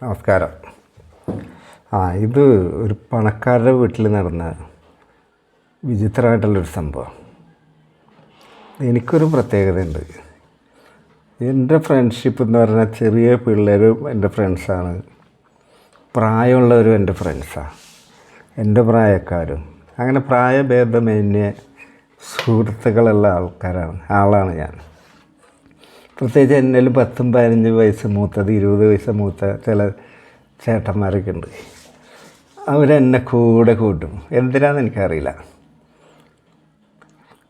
നമസ്കാരം. ഇത് ഒരു പണക്കാരുടെ വീട്ടിൽ നടന്ന വിചിത്രമായിട്ടുള്ളൊരു സംഭവം. എനിക്കൊരു പ്രത്യേകതയുണ്ട്. എൻ്റെ ഫ്രണ്ട്ഷിപ്പ് എന്ന് പറഞ്ഞാൽ ചെറിയ പിള്ളേരും എൻ്റെ ഫ്രണ്ട്സാണ്, പ്രായമുള്ളവരും എൻ്റെ ഫ്രണ്ട്സാണ്, എൻ്റെ പ്രായക്കാരും. അങ്ങനെ പ്രായഭേദമന്യേ സുഹൃത്തുക്കളുള്ള ആളാണ് ഞാൻ. പ്രത്യേകിച്ച് എന്നേലും 10-15 വയസ്സ് മൂത്തത്, 20 വയസ്സ് മൂത്ത ചില ചേട്ടന്മാരൊക്കെ ഉണ്ട്. അവരെന്നെ കൂടെ കൂട്ടും. എന്തിനാണെന്ന് എനിക്കറിയില്ല.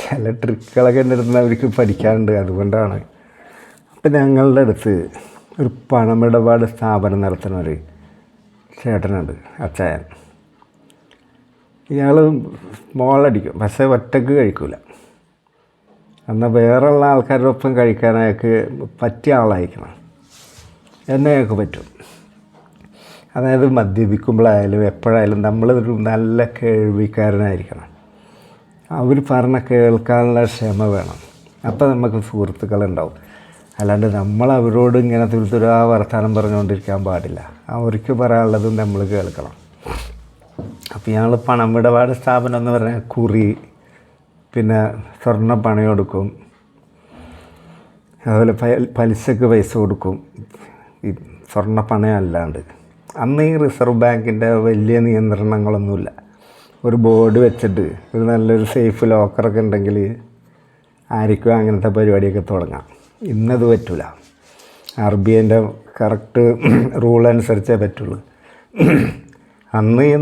ചില ട്രിക്കുകളൊക്കെ എൻ്റെ അടുത്ത് അവർക്ക് പഠിക്കാറുണ്ട്. അതുകൊണ്ടാണ്. അപ്പം ഞങ്ങളുടെ അടുത്ത് ഒരു പണമിടപാട് സ്ഥാപനം നടത്തുന്ന ഒരു ചേട്ടനുണ്ട്, അച്ചായൻ. ഇയാൾ മോളടിക്കും, പക്ഷേ ഒറ്റക്ക് കഴിക്കില്ല. എന്നാൽ വേറെയുള്ള ആൾക്കാരുടെ ഒപ്പം കഴിക്കാൻ അയാൾക്ക് പറ്റിയ ആളായിരിക്കണം. എന്നെ അയാൾക്ക് പറ്റും. അതായത് മദ്യപിക്കുമ്പോഴായാലും എപ്പോഴായാലും നമ്മളൊരു നല്ല കേൾവിക്കാരനായിരിക്കണം. അവർ പറഞ്ഞ കേൾക്കാനുള്ള ക്ഷമ വേണം. അപ്പോൾ നമുക്ക് സുഹൃത്തുക്കളുണ്ടാവും. അല്ലാണ്ട് നമ്മൾ അവരോട് ഇങ്ങനെ തുരുതുരാ വർത്തമാനം പറഞ്ഞുകൊണ്ടിരിക്കാൻ പാടില്ല. അവർക്ക് പറയാനുള്ളതും നമ്മൾ കേൾക്കണം. അപ്പോൾ ഇയാൾ പണമിടപാട് സ്ഥാപനം എന്ന് പറഞ്ഞാൽ കുറി, പിന്നെ സ്വർണ്ണ പണയം കൊടുക്കും, അതുപോലെ പലിശക്ക് പൈസ കൊടുക്കും. ഈ സ്വർണ്ണ പണയം അല്ലാണ്ട് അന്ന് ഈ റിസർവ് ബാങ്കിൻ്റെ വലിയ നിയന്ത്രണങ്ങളൊന്നുമില്ല. ഒരു ബോർഡ് വെച്ചിട്ട് ഒരു നല്ലൊരു സേഫ് ലോക്കറൊക്കെ ഉണ്ടെങ്കിൽ ആർക്കും അങ്ങനത്തെ പരിപാടിയൊക്കെ തുടങ്ങാം. ഇന്നത് പറ്റില്ല. RBIൻ്റെ കറക്റ്റ് റൂൾ അനുസരിച്ചേ പറ്റുള്ളൂ. അന്ന് ഈ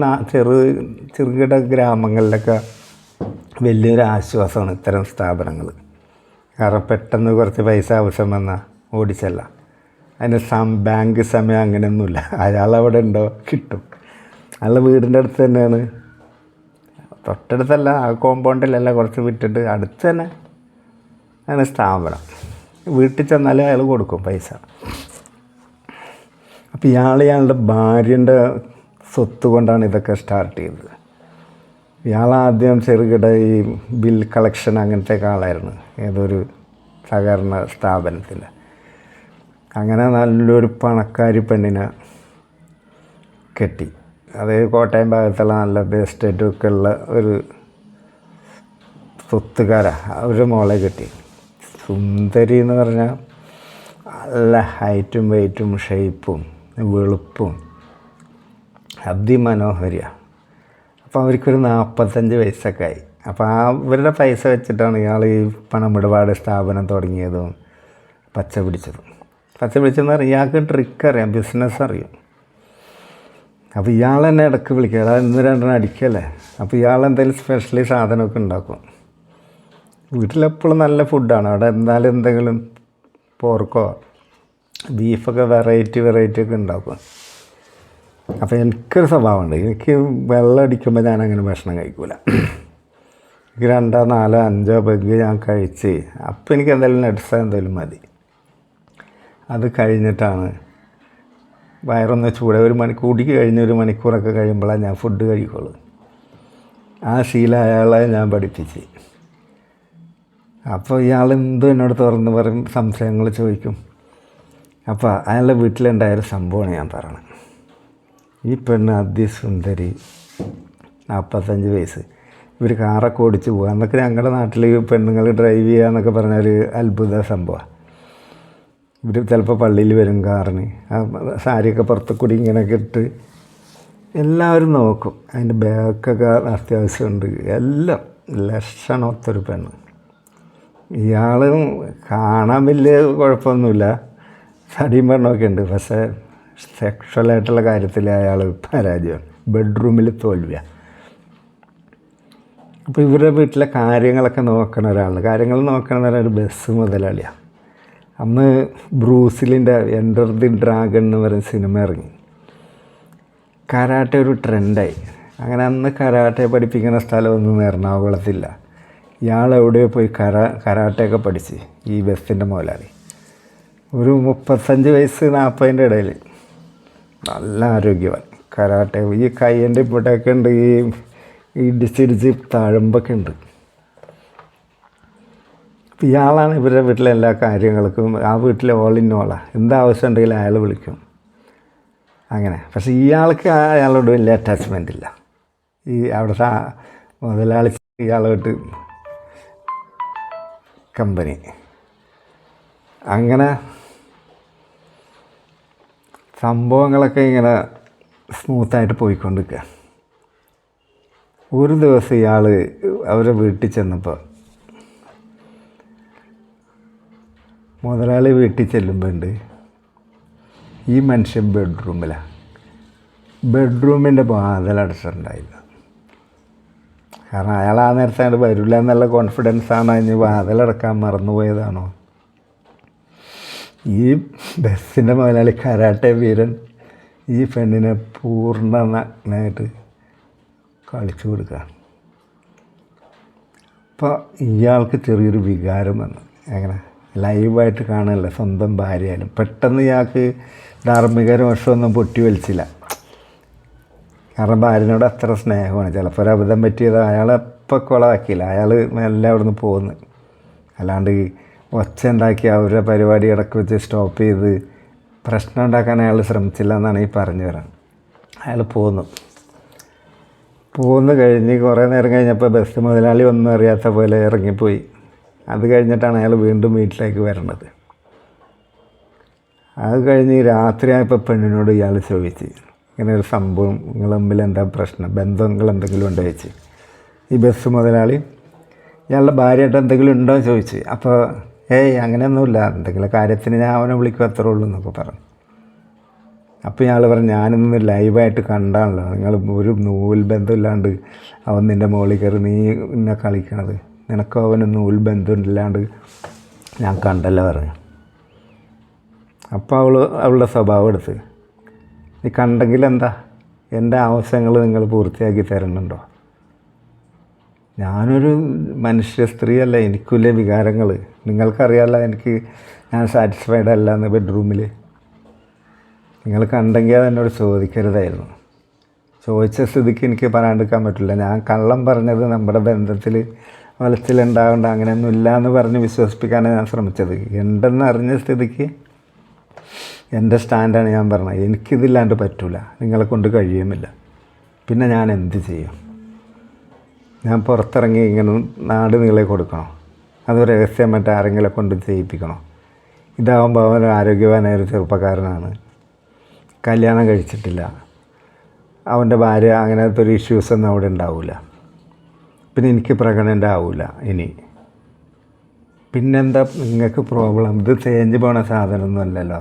ചെറുകിട ഗ്രാമങ്ങളിലൊക്കെ വലിയൊരു ആശ്വാസമാണ് ഇത്തരം സ്ഥാപനങ്ങൾ. കാരണം പെട്ടെന്ന് കുറച്ച് പൈസ ആവശ്യം വന്നാൽ ഓടിച്ചല്ല. അതിന് ബാങ്ക് സമയം അങ്ങനെയൊന്നുമില്ല. അയാളവിടെ ഉണ്ടോ കിട്ടും. അയാളുടെ വീടിൻ്റെ അടുത്ത് തന്നെയാണ്. തൊട്ടടുത്തല്ല, ആ കോമ്പൗണ്ടിലല്ല, കുറച്ച് വിട്ടിട്ട് അടുത്ത് തന്നെ ആണ് സ്ഥാപനം. വീട്ടിൽ ചെന്നാലും അയാൾ കൊടുക്കും പൈസ. അപ്പോൾ ഇയാളുടെ ഭാര്യൻ്റെ സ്വത്ത് കൊണ്ടാണ് ഇതൊക്കെ സ്റ്റാർട്ട് ചെയ്തത്. ഇയാളാദ്യം ചെറുകിട ഈ ബിൽ കളക്ഷൻ അങ്ങനത്തെയൊക്കെ ആളായിരുന്നു, ഏതൊരു സഹകരണ സ്ഥാപനത്തിൻ്റെ. അങ്ങനെ നല്ലൊരു പണക്കാരി പെണ്ണിനെ കെട്ടി. അത് കോട്ടയം ഭാഗത്തുള്ള നല്ല എസ്റ്റേറ്റൊക്കെ ഉള്ള ഒരു സ്വത്തുകാരാണ്. അവരുടെ മോളെ കെട്ടി. സുന്ദരി എന്ന് പറഞ്ഞാൽ നല്ല ഹൈറ്റും വെയ്റ്റും ഷേപ്പും വെളുപ്പും അതിമനോഹരിയാണ്. അപ്പോൾ അവർക്കൊരു 45 വയസ്സൊക്കെ ആയി. അപ്പോൾ അവരുടെ പൈസ വെച്ചിട്ടാണ് ഇയാൾ ഈ പണമിടപാട് സ്ഥാപനം തുടങ്ങിയതും പച്ച പിടിച്ചതെന്ന് പറഞ്ഞാൽ ഇയാൾക്ക് ട്രിക്ക് അറിയാം, ബിസിനസ് അറിയും. അപ്പോൾ ഇയാൾ തന്നെ ഇടയ്ക്ക് വിളിക്കുക, അതായത് 1-2 അടിക്കല്ലേ. അപ്പോൾ ഇയാൾ എന്തെങ്കിലും സ്പെഷ്യലി സാധനമൊക്കെ ഉണ്ടാക്കും. വീട്ടിലെപ്പോഴും നല്ല ഫുഡാണ്. അവിടെ എന്തായാലും എന്തെങ്കിലും പോർക്കോ ബീഫൊക്കെ വെറൈറ്റി ഒക്കെ ഉണ്ടാക്കും. അപ്പോൾ എനിക്കൊരു സ്വഭാവമുണ്ട്. എനിക്ക് വെള്ളം അടിക്കുമ്പോൾ ഞാനങ്ങനെ ഭക്ഷണം കഴിക്കില്ല. എനിക്ക് 2, 4, 5 പെഗ് ഞാൻ കഴിച്ച് അപ്പോൾ എനിക്ക് എന്തെങ്കിലും നട്ട്സ് എന്തെങ്കിലും മതി. അത് കഴിഞ്ഞിട്ടാണ് വയറൊന്ന് ഒരു മണിക്കൂർ കഴിഞ്ഞ് 1 മണിക്കൂറൊക്കെ കഴിയുമ്പോഴാണ് ഞാൻ ഫുഡ് കഴിക്കുള്ളൂ. ആ ശീലം അയാളെ ഞാൻ പഠിപ്പിച്ച്. അപ്പോൾ ഇയാൾ എന്തും എന്നോട് തുറന്ന് പറയും, സംശയങ്ങൾ ചോദിക്കും. അപ്പോൾ അയാളുടെ വീട്ടിലുണ്ടായൊരു സംഭവമാണ് ഞാൻ പറയണത്. ഈ പെണ്ണ് അതിസുന്ദരി, 45 വയസ്സ്. ഇവർ കാറൊക്കെ ഓടിച്ച് പോകുക എന്നൊക്കെ ഞങ്ങളുടെ നാട്ടിൽ പെണ്ണുങ്ങൾ ഡ്രൈവ് ചെയ്യുക എന്നൊക്കെ പറഞ്ഞൊരു അത്ഭുത സംഭവമാണ്. ഇവർ ചിലപ്പോൾ പള്ളിയിൽ വരും കാറിന്, സാരിയൊക്കെ പുറത്ത് കൂടി ഇങ്ങനെയൊക്കെ ഇട്ട് എല്ലാവരും നോക്കും. അതിൻ്റെ ബാഗൊക്കെ അത്യാവശ്യമുണ്ട്. എല്ലാം ലക്ഷണമൊത്തൊരു പെണ്ണ്. ഇയാളും കാണാൻ വലിയ കുഴപ്പമൊന്നുമില്ല, തടിയും പെണ്ണൊക്കെ ഉണ്ട്. പക്ഷേ സെക്ഷുവലായിട്ടുള്ള കാര്യത്തിൽ അയാൾ പരാജയമാണ്, ബെഡ്റൂമിൽ തോൽവിയാണ്. അപ്പോൾ ഇവരുടെ വീട്ടിലെ കാര്യങ്ങളൊക്കെ നോക്കണ കാര്യങ്ങൾ നോക്കണ ഒരു ബസ് മുതലാളിയാണ്. അന്ന് ബ്രൂസിലിൻ്റെ എൻ്റർ ദി ഡ്രാഗൺ എന്ന് പറയുന്ന സിനിമ ഇറങ്ങി. കരാട്ടെ ഒരു ട്രെൻഡായി. അങ്ങനെ അന്ന് കരാട്ടെ പഠിപ്പിക്കുന്ന സ്ഥലമൊന്നും എറണാകുളത്തില്ല. ഇയാൾ എവിടെയോ പോയി കരാട്ടയൊക്കെ പഠിച്ച് ഈ ബസ്സിൻ്റെ മുതലാളി. ഒരു 35 വയസ്സ് 40ൻ്റെ ഇടയിൽ, നല്ല ആരോഗ്യവാൻ. കരാട്ടെ ഈ കയ്യൻ്റെ ഇപ്പോഴൊക്കെ ഉണ്ട്, ഈ ഇടിച്ചിടിച്ച് താഴമ്പൊക്കെ ഉണ്ട്. അപ്പോൾ ഇയാളാണ് ഇവരുടെ വീട്ടിലെ എല്ലാ കാര്യങ്ങൾക്കും. ആ വീട്ടിലെ ഓൾ ഇൻ ഓളാണ്. എന്താവശ്യം ഉണ്ടെങ്കിലും അയാൾ വിളിക്കും. അങ്ങനെ. പക്ഷേ ഇയാൾക്ക് അയാളോട് വലിയ അറ്റാച്ച്മെൻ്റ് ഇല്ല. ഈ അവിടുത്തെ മുതലാളി ഇയാളോട്ട് കമ്പനി അങ്ങനെ സംഭവങ്ങളൊക്കെ ഇങ്ങനെ സ്മൂത്തായിട്ട് പോയിക്കൊണ്ടിരിക്കുക. ഒരു ദിവസം ഇയാൾ അവരെ വീട്ടിൽ ചെന്നപ്പോൾ മുതലാളി വീട്ടിൽ ചെല്ലുമ്പോണ്ട് ഈ മനുഷ്യൻ ബെഡ്റൂമിലാണ്. ബെഡ്റൂമിൻ്റെ വാതിലടച്ചിട്ടുണ്ടായില്ല. കാരണം അയാൾ ആ നേരത്തെ വരില്ല എന്നുള്ള കോൺഫിഡൻസാണോ ഇനി വാതിലടക്കാൻ മറന്നുപോയതാണോ? ഈ ബസ്സിൻ്റെ മുതലാളി കരാട്ടെ വീരൻ ഈ പെണ്ണിനെ പൂർണ്ണമായിട്ട് കളിച്ചു കൊടുക്കുക. അപ്പോൾ ഇയാൾക്ക് ചെറിയൊരു വികാരം വന്നു. എങ്ങനെ ലൈവായിട്ട് കാണുന്നില്ല സ്വന്തം ഭാര്യയായാലും. പെട്ടെന്ന് ഇയാൾക്ക് ധാർമ്മിക രോഷമൊന്നും പൊട്ടി വലിച്ചില്ല. കാരണം ഭാര്യനോട് അത്ര സ്നേഹമാണ്. ചിലപ്പോൾ ഒരു അബദ്ധം പറ്റിയത് അയാളെപ്പോൾ കുളമാക്കിയില്ല. അയാൾ മെല്ലെ അവിടെ നിന്ന് പോകുന്നു. അല്ലാണ്ട് ഒച്ച ഉണ്ടാക്കി അവരുടെ പരിപാടി ഇടയ്ക്ക് വെച്ച് സ്റ്റോപ്പ് ചെയ്ത് പ്രശ്നം ഉണ്ടാക്കാൻ അയാൾ ശ്രമിച്ചില്ല എന്നാണ് ഈ പറഞ്ഞു തരാൻ. അയാൾ പോന്നു കഴിഞ്ഞ് കുറേ നേരം കഴിഞ്ഞപ്പോൾ ബസ് മുതലാളി ഒന്നും അറിയാത്ത പോലെ ഇറങ്ങിപ്പോയി. അത് കഴിഞ്ഞിട്ടാണ് അയാൾ വീണ്ടും വീട്ടിലേക്ക് വരണത്. അത് കഴിഞ്ഞ് രാത്രിയായപ്പോൾ പെണ്ണിനോട് ഇയാൾ ചോദിച്ച്, ഇങ്ങനെ ഒരു സംഭവം നിങ്ങൾ തമ്മിൽ എന്താ പ്രശ്നം, ബന്ധങ്ങൾ എന്തെങ്കിലും ഉണ്ടോ ചോദിച്ച്. ഈ ബസ് മുതലാളി ഇയാളുടെ ഭാര്യയായിട്ട് എന്തെങ്കിലും ഉണ്ടോ എന്ന് ചോദിച്ച്. അപ്പോൾ അങ്ങനെയൊന്നുമില്ല, എന്തെങ്കിലും കാര്യത്തിന് ഞാൻ അവനെ വിളിക്കും അത്രേ ഉള്ളൂ എന്നൊക്കെ പറഞ്ഞു. അപ്പോൾ ഇയാൾ പറഞ്ഞു, ഞാനിന്ന് ലൈവായിട്ട് കണ്ടാണല്ലോ, നിങ്ങൾ ഒരു നൂൽ ബന്ധമില്ലാണ്ട് അവൻ നിൻ്റെ മുകളിൽ കയറി നീ എന്നെ കളിക്കണത്, നിനക്കും അവന് നൂൽ ബന്ധമില്ലാണ്ട് ഞാൻ കണ്ടല്ലോ പറഞ്ഞു. അപ്പോൾ അവളുടെ സ്വഭാവം എടുത്ത്, നീ കണ്ടെങ്കിൽ എന്താ, എൻ്റെ ആവശ്യങ്ങൾ നിങ്ങൾ പൂർത്തിയാക്കി തരുന്നുണ്ടോ? ഞാനൊരു മനുഷ്യ സ്ത്രീയല്ല, എനിക്കില്ലേ വികാരങ്ങൾ, നിങ്ങൾക്കറിയാമല്ലോ ഞാൻ സാറ്റിസ്ഫൈഡ് അല്ല എന്ന് ബെഡ്റൂമിൽ. നിങ്ങൾ കണ്ടെങ്കിൽ അതെന്നോട് ചോദിക്കരുതായിരുന്നു. ചോദിച്ച സ്ഥിതിക്ക് എനിക്ക് പറയാണ്ടിരിക്കാൻ പറ്റില്ല. ഞാൻ കള്ളം പറഞ്ഞത് നമ്മുടെ ബന്ധത്തിൽ വലച്ചിലുണ്ടാകേണ്ട അങ്ങനെയൊന്നും ഇല്ല എന്ന് പറഞ്ഞ് വിശ്വസിപ്പിക്കാനാണ് ഞാൻ ശ്രമിച്ചത്. ഉണ്ടെന്ന് അറിഞ്ഞ സ്ഥിതിക്ക് എൻ്റെ സ്റ്റാൻഡാണ് ഞാൻ പറഞ്ഞത്. എനിക്കിതില്ലാണ്ട് പറ്റില്ല, നിങ്ങളെ കൊണ്ട് കഴിയുമില്ല. പിന്നെ ഞാൻ എന്ത് ചെയ്യും? ഞാൻ പുറത്തിറങ്ങി ഇങ്ങനെ നാട് നീളെ കൊടുക്കണോ? അത് രഹസ്യമായിട്ട് ആരെങ്കിലും കൊണ്ട് ചെയ്യിപ്പിക്കണോ? ഇതാവുമ്പോൾ അവൻ ആരോഗ്യവാനായ ഒരു ചെറുപ്പക്കാരനാണ്, കല്യാണം കഴിച്ചിട്ടില്ല, അവൻ്റെ ഭാര്യ അങ്ങനത്തെ ഒരു ഇഷ്യൂസൊന്നും അവിടെ ഉണ്ടാവില്ല. പിന്നെ എനിക്ക് പ്രഗ്നൻ്റ് ആവില്ല ഇനി. പിന്നെന്താ നിങ്ങൾക്ക് പ്രോബ്ലം? ഇത് തേഞ്ഞ് പോണ സാധനമൊന്നും അല്ലല്ലോ.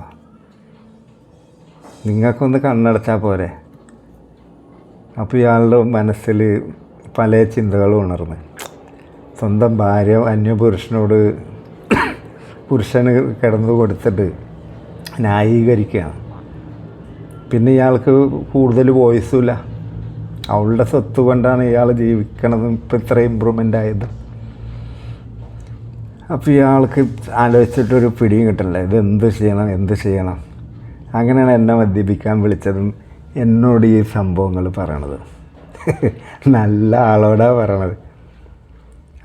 നിങ്ങൾക്കൊന്ന് കണ്ണടച്ചാൽ പോരെ. അപ്പോൾ ഇയാളുടെ മനസ്സിൽ പല ചിന്തകളും ഉണർന്ന് സ്വന്തം ഭാര്യ അന്യപുരുഷനോട് പുരുഷന് കിടന്നു കൊടുത്തിട്ട് ന്യായീകരിക്കുകയാണ്. പിന്നെ ഇയാൾക്ക് കൂടുതൽ വോയിസുമില്ല. അവളുടെ സ്വത്ത് കൊണ്ടാണ് ഇയാൾ ജീവിക്കണതും ഇപ്പം ഇത്ര ഇമ്പ്രൂവ്മെൻ്റ് ആയത്. അപ്പോൾ ഇയാൾക്ക് ആലോചിച്ചിട്ടൊരു പിടിയും കിട്ടില്ല, ഇത് എന്ത് ചെയ്യണം. അങ്ങനെയാണ് എന്നെ മദ്യപിക്കാൻ വിളിച്ചതും എന്നോട് ഈ സംഭവങ്ങൾ പറയണത്. നല്ല ആളോടാണ് പറയണത്.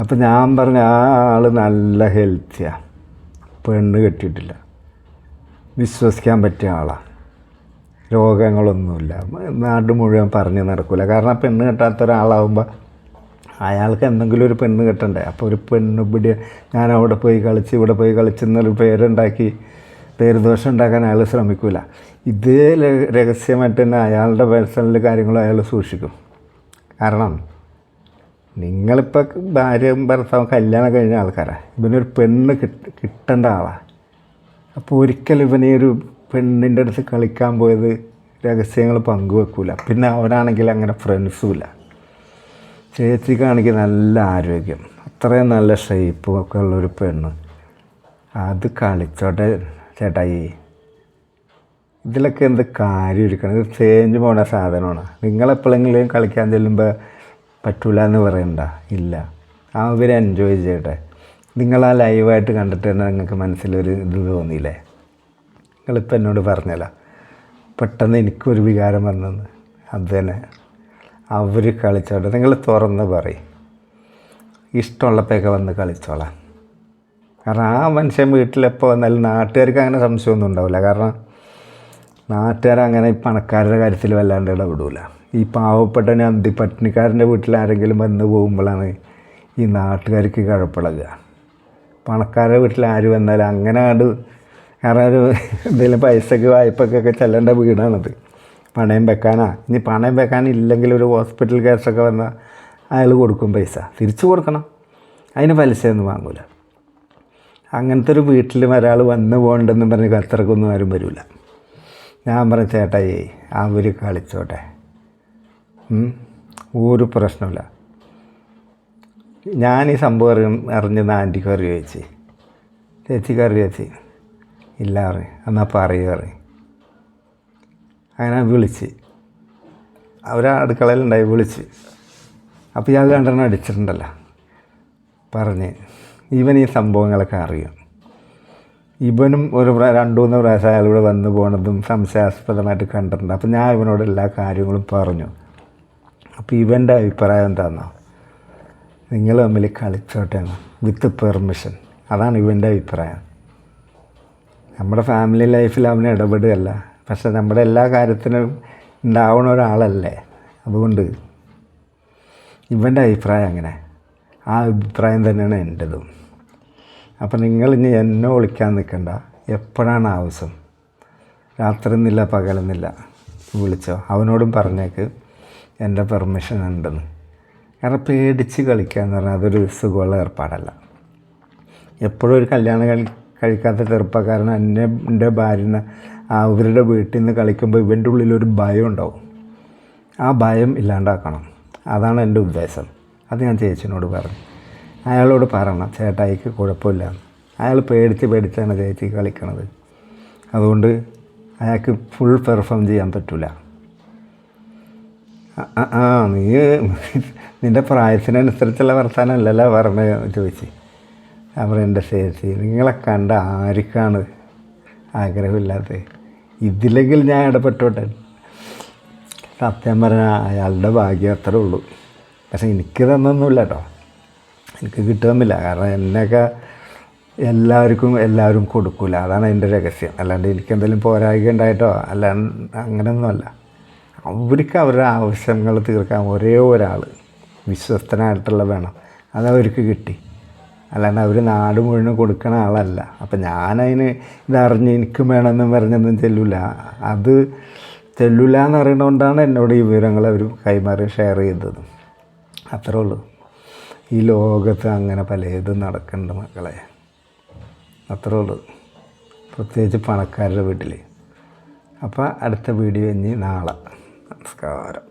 അപ്പോൾ ഞാൻ പറഞ്ഞ ആ ആൾ നല്ല ഹെൽത്തിയാണ്, പെണ്ണ് കെട്ടിയിട്ടില്ല, വിശ്വസിക്കാൻ പറ്റിയ ആളാണ്, രോഗങ്ങളൊന്നുമില്ല, നാട് മുഴുവൻ പറഞ്ഞ് നടക്കില്ല. കാരണം പെണ്ണ് കെട്ടാത്ത ഒരാളാവുമ്പോൾ അയാൾക്ക് എന്തെങ്കിലും ഒരു പെണ്ണ് കെട്ടണ്ടേ. അപ്പോൾ ഒരു പെണ്ണ് പിടി ഞാൻ അവിടെ പോയി കളിച്ച് ഇവിടെ പോയി കളിച്ചെന്നൊരു പേരുദോഷം ഉണ്ടാക്കാൻ അയാൾ ശ്രമിക്കില്ല. ഇതേ രഹസ്യമായിട്ട് തന്നെ അയാളുടെ പേഴ്സണൽ കാര്യങ്ങളും അയാൾ സൂക്ഷിക്കും. കാരണം നിങ്ങളിപ്പോൾ ഭാര്യയും ഭർത്താവും കല്യാണം കഴിഞ്ഞ ആൾക്കാരാണ്, ഇവനൊരു പെണ്ണ് കിട്ടേണ്ട ആളാണ്. അപ്പോൾ ഒരിക്കലും ഇവനെ ഒരു പെണ്ണിൻ്റെ അടുത്ത് കളിക്കാൻ പോയത് രഹസ്യങ്ങൾ പങ്കുവെക്കില്ല. പിന്നെ അവനാണെങ്കിൽ അങ്ങനെ ഫ്രണ്ട്സുമില്ല. ചേച്ചിക്കാണെങ്കിൽ നല്ല ആരോഗ്യം, അത്രയും നല്ല ഷേപ്പും ഒക്കെ ഉള്ളൊരു പെണ്ണ്, അത് കളിച്ചോട്ടെ ചേട്ടായി. ഇതിലൊക്കെ എന്ത് കാര്യം ഇരിക്കണം? ഇത് ചേഞ്ച് പോണ സാധനമാണ്. നിങ്ങളെപ്പോഴെങ്കിലും കളിക്കാൻ ചെല്ലുമ്പോൾ പറ്റൂല എന്ന് പറയണ്ട. ഇല്ല, അവർ എൻജോയ് ചെയ്യട്ടെ. നിങ്ങളാ ലൈവായിട്ട് കണ്ടിട്ട് തന്നെ നിങ്ങൾക്ക് മനസ്സിലൊരു ഇത് തോന്നിയില്ലേ? നിങ്ങളിപ്പോൾ എന്നോട് പറഞ്ഞല്ല, പെട്ടെന്ന് എനിക്കൊരു വികാരം വന്നെന്ന്. അത് തന്നെ അവർ കളിച്ചോട്ടെ. നിങ്ങൾ തുറന്ന് പറയും, ഇഷ്ടമുള്ളപ്പോഴൊക്കെ വന്ന് കളിച്ചോളാം. കാരണം ആ മനുഷ്യൻ വീട്ടിലെപ്പോൾ വന്നാലും നാട്ടുകാർക്ക് അങ്ങനെ സംശയമൊന്നും ഉണ്ടാവില്ല. കാരണം നാട്ടുകാരങ്ങനെ ഈ പണക്കാരുടെ കാര്യത്തിൽ വല്ലാണ്ട് ഇടപെടില്ല. ഈ പാവപ്പെട്ട അന്തിപ്പട്ടിണിക്കാരൻ്റെ വീട്ടിൽ ആരെങ്കിലും വന്ന് പോകുമ്പോഴാണ് ഈ നാട്ടുകാർക്ക് കുഴപ്പമുള്ളത്. പണക്കാരുടെ വീട്ടിൽ ആര് വന്നാലും അങ്ങനെ കാരണം ഒരു എന്തെങ്കിലും പൈസക്ക് വായ്പക്കൊക്കെ ചെല്ലേണ്ട വീടാണത്. പണയം വെക്കാനാ, ഇനി പണയം വെക്കാനില്ലെങ്കിൽ ഒരു ഹോസ്പിറ്റൽ കേസൊക്കെ വന്നാൽ അയാൾ കൊടുക്കും പൈസ, തിരിച്ചു കൊടുക്കണം, അതിന് പലിശയൊന്നും വാങ്ങില്ല. അങ്ങനത്തെ ഒരു വീട്ടിൽ ഒരാൾ വന്ന് പോകണ്ടെന്ന് പറഞ്ഞ് അത്രക്കൊന്നും ആരും വരില്ല. ഞാൻ പറഞ്ഞ ചേട്ടായി അവർ കളിച്ചോട്ടെ, ഒരു പ്രശ്നമില്ല. ഞാൻ ഈ സംഭവം അറിഞ്ഞത് ആൻറ്റിക്ക് അറിയോ ചേച്ചി, ചേച്ചിക്ക് അറിയോ ചേച്ചി? ഇല്ല പറയും, എന്നാൽ പറയുക പറയും. അങ്ങനെ വിളിച്ച് അവർ അടുക്കളയിലുണ്ടായി, വിളിച്ച് അപ്പോൾ ഇയാൾ രണ്ടെണ്ണം അടിച്ചിട്ടുണ്ടല്ലോ പറഞ്ഞ് ഇവൻ ഈ സംഭവങ്ങളൊക്കെ അറിയും. ഇവനും ഒരു 2-3 പ്രാവശ്യം അയാളിവിടെ വന്നു പോകണതും സംശയാസ്പദമായിട്ട് കണ്ടിട്ടുണ്ട്. അപ്പോൾ ഞാൻ ഇവനോട് എല്ലാ കാര്യങ്ങളും പറഞ്ഞു. അപ്പോൾ ഇവൻ്റെ അഭിപ്രായം എന്താണെന്നോ, നിങ്ങൾ തമ്മിൽ കളിച്ചോട്ടെ വിത്ത് പെർമിഷൻ, അതാണ് ഇവൻ്റെ അഭിപ്രായം. നമ്മുടെ ഫാമിലി ലൈഫിൽ അവന് ഇടപെടുകയല്ല, പക്ഷെ നമ്മുടെ എല്ലാ കാര്യത്തിനും ഉണ്ടാവുന്ന ഒരാളല്ലേ. അതുകൊണ്ട് ഇവൻ്റെ അഭിപ്രായം അങ്ങനെ, ആ അഭിപ്രായം തന്നെയാണ് എൻ്റെതും. അപ്പം നിങ്ങൾ ഇനി എന്നെ വിളിക്കാൻ നിൽക്കണ്ട, എപ്പോഴാണ് ആവശ്യം, രാത്രി എന്നില്ല പകലെന്നില്ല വിളിച്ചോ. അവനോടും പറഞ്ഞേക്ക് എൻ്റെ പെർമിഷൻ ഉണ്ടെന്ന്. കാരണം പേടിച്ച് കളിക്കുക എന്ന് പറഞ്ഞാൽ അതൊരു സുഖമുള്ള ഏർപ്പാടല്ല. എപ്പോഴും ഒരു കല്യാണം കഴിക്കാത്ത ചെറുപ്പക്കാരൻ എൻ്റെ ഭാര്യനെ അവരുടെ വീട്ടിൽ നിന്ന് കളിക്കുമ്പോൾ ഇവൻ്റെ ഉള്ളിലൊരു ഭയം ഉണ്ടാവും. ആ ഭയം ഇല്ലാണ്ടാക്കണം, അതാണ് എൻ്റെ ഉദ്ദേശം. അത് ഞാൻ ചേച്ചിനോട് പറഞ്ഞു. അയാളോട് പറയണം ചേട്ടായിക്ക് കുഴപ്പമില്ല, അയാൾ പേടിച്ചാണ് ചേച്ചി കളിക്കണത്, അതുകൊണ്ട് അയാൾക്ക് ഫുൾ പെർഫോം ചെയ്യാൻ പറ്റില്ല. നീ നിൻ്റെ പ്രായത്തിനനുസരിച്ചുള്ള വർത്താനമല്ലല്ലോ പറഞ്ഞ് ചോദിച്ച്. അവർ എൻ്റെ ചേച്ചി നിങ്ങളെ കണ്ട ആർക്കാണ് ആഗ്രഹമില്ലാത്തത്, ഇതിലെങ്കിൽ ഞാൻ ഇടപെട്ടോട്ടെ. സത്യം പറഞ്ഞാൽ അയാളുടെ ഭാഗ്യം അത്രേ ഉള്ളൂ. പക്ഷേ എനിക്ക് തന്നൊന്നുമില്ല കേട്ടോ, എനിക്ക് കിട്ടുന്നില്ല. കാരണം എന്നെയൊക്കെ എല്ലാവരും കൊടുക്കില്ല, അതാണ് അതിൻ്റെ രഹസ്യം. അല്ലാണ്ട് എനിക്കെന്തെങ്കിലും പോരായ്ക ഉണ്ടായിട്ടോ അങ്ങനെയൊന്നുമല്ല. അവർക്ക് അവരുടെ ആവശ്യങ്ങൾ തീർക്കാൻ ഒരേ ഒരാൾ വിശ്വസ്തനായിട്ടുള്ള വേണം, അതവർക്ക് കിട്ടി. അല്ലാണ്ട് അവർ നാട് മുഴുവൻ കൊടുക്കണ ആളല്ല. അപ്പം ഞാനതിന് ഇതറിഞ്ഞ് എനിക്കും വേണമെന്നും പറഞ്ഞൊന്നും ചെല്ലില്ല. അത് ചെല്ലില്ല എന്ന് അറിയണതുകൊണ്ടാണ് എന്നോട് ഈ വിവരങ്ങൾ അവർ കൈമാറി ഷെയർ ചെയ്തത്. അത്രേ ഉള്ളൂ. ഈ ലോകത്ത് അങ്ങനെ പലതും നടക്കുന്നുണ്ട് മക്കളെ, അത്രേ ഉള്ളൂ. പ്രത്യേകിച്ച് പണക്കാരുടെ വീട്ടിൽ. അപ്പോൾ അടുത്ത വീഡിയോ ഇനി നാളെ. നമസ്കാരം.